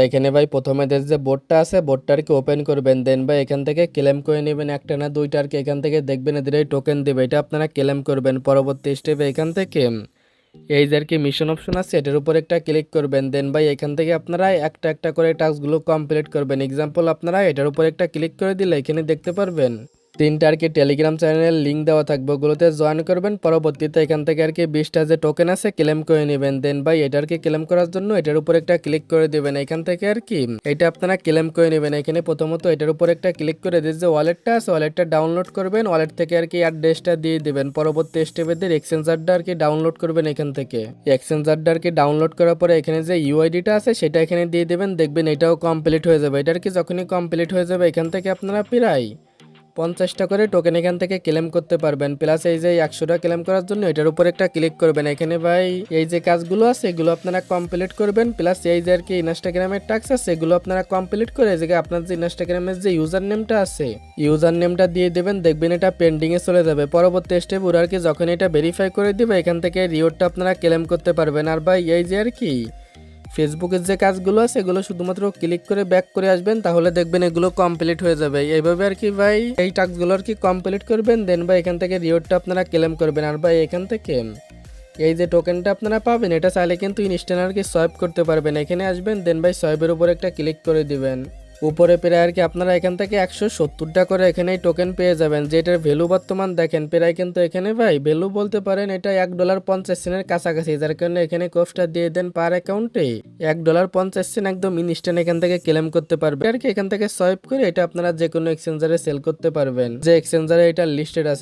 এখানে ভাই প্রথমে যে বোর্ডটা আছে বোর্ডটা আর কি ওপেন করবেন, দেন ভাই এখান থেকে ক্লেম করে নেবেন একটা না দুইটা আর কি, এখান থেকে দেখবেন এদের টোকেন দেবে, এটা আপনারা ক্লেম করবেন। পরবর্তী স্টেপে এখান থেকে এই যে আর কি মিশন অপশন আছে এটার উপর একটা ক্লিক করবেন, দেন ভাই এখান থেকে আপনারা একটা একটা করে টাস্কগুলো কমপ্লিট করবেন। এক্সাম্পল আপনারা এটার উপর একটা ক্লিক করে দিলে এখানে দেখতে পারবেন তিনটা আর কি টেলিগ্রাম চ্যানেলের লিঙ্ক দেওয়া থাকবে, ওগুলোতে জয়েন করবেন। পরবর্তীতে এখান থেকে আর কি 20টা যে টোকেন আছে ক্লেম করে নেবেন, দেন ভাই এটা আর কি ক্লেম করার জন্য এটার উপর একটা ক্লিক করে দিবেন। এখান থেকে আর কি এটা আপনারা ক্লেম করে নেবেন। এখানে প্রথমত এটার উপর একটা ক্লিক করে দিয়ে যে ওয়ালেটটা আছে ওয়ালেটটা ডাউনলোড করবেন, ওয়ালেট থেকে আর কি অ্যাড্রেসটা দিয়ে দিবেন। পরবর্তী স্টেপের এক্সচেঞ্জারটা আর কি ডাউনলোড করবেন এখান থেকে। এক্সচেঞ্জারটা আর কি ডাউনলোড করার পরে এখানে যে ইউআইডিটা আছে সেটা এখানে দিয়ে দেবেন, দেখবেন এটাও কমপ্লিট হয়ে যাবে। এটা আর কি যখনই কমপ্লিট হয়ে যাবে এখান থেকে আপনারা প্রায় 50টা করে টোকেন এখান থেকে ক্লেম করতে পারবেন। প্লাস এই যে 100টা ক্লেম করার জন্য এটার উপর একটা ক্লিক করবেন। এখানে ভাই এই যে কাজগুলো আছে এগুলো আপনারা কমপ্লিট করবেন। প্লাস এই যে আর কি ইনস্টাগ্রামের টাস্ক আছে এগুলো আপনারা কমপ্লিট করে এই জায়গায় আপনার যে ইনস্টাগ্রামের যে ইউজার নেমটা আছে ইউজার নেমটা দিয়ে দেবেন, দেখবেন এটা পেন্ডিং এ চলে যাবে। পরবর্তী স্টেপ ওরা আর কি যখন এটা ভেরিফাই করে দিবে এখান থেকে রিওয়ার্ডটা আপনারা ক্লেম করতে পারবেন। আর ভাই এই যে আর কি ফেসবুকের যে কাজগুলো আছে এগুলো শুধুমাত্র ক্লিক করে ব্যাক করে আসবেন, তাহলে দেখবেন এগুলো কমপ্লিট হয়ে যাবে। এইভাবে আর কি ভাই এই টাস্কগুলো আর কি কমপ্লিট করবেন, দেন ভাই এখান থেকে রিওয়ার্ডটা আপনারা ক্লেম করবেন। আর ভাই এখান থেকে এই যে টোকেনটা আপনারা পাবেন এটা চাইলে কিন্তু ইনস্ট্যান্ট আর কি সোয়াইপ করতে পারবেন। এখানে আসবেন, দেন ভাই সোয়াইপের উপর একটা ক্লিক করে দিবেন। উপরে প্রায় আর কি আপনারা এখান থেকে 170টা করে এখানে টোকেন পেয়ে যাবেন, যেটার ভ্যালু বর্তমান দেখেন প্রায় কিন্তু এখানে ভাই ভ্যালু বলতে পারেন এটা $1.50 কাছাকাছি, যার কারণে এখানে কোফটা দিয়ে দেন পার অ্যাকাউন্টে $1.50 একদম ইনস্ট্যান্ট এখান থেকে ক্লেম করতে পারবে আর কি। এখান থেকে সোয়াইপ করে এটা আপনারা যে কোনো এক্সচেঞ্জারে সেল করতে পারবেন, যে এক্সচেঞ্জারে এটা লিস্টেড আছে।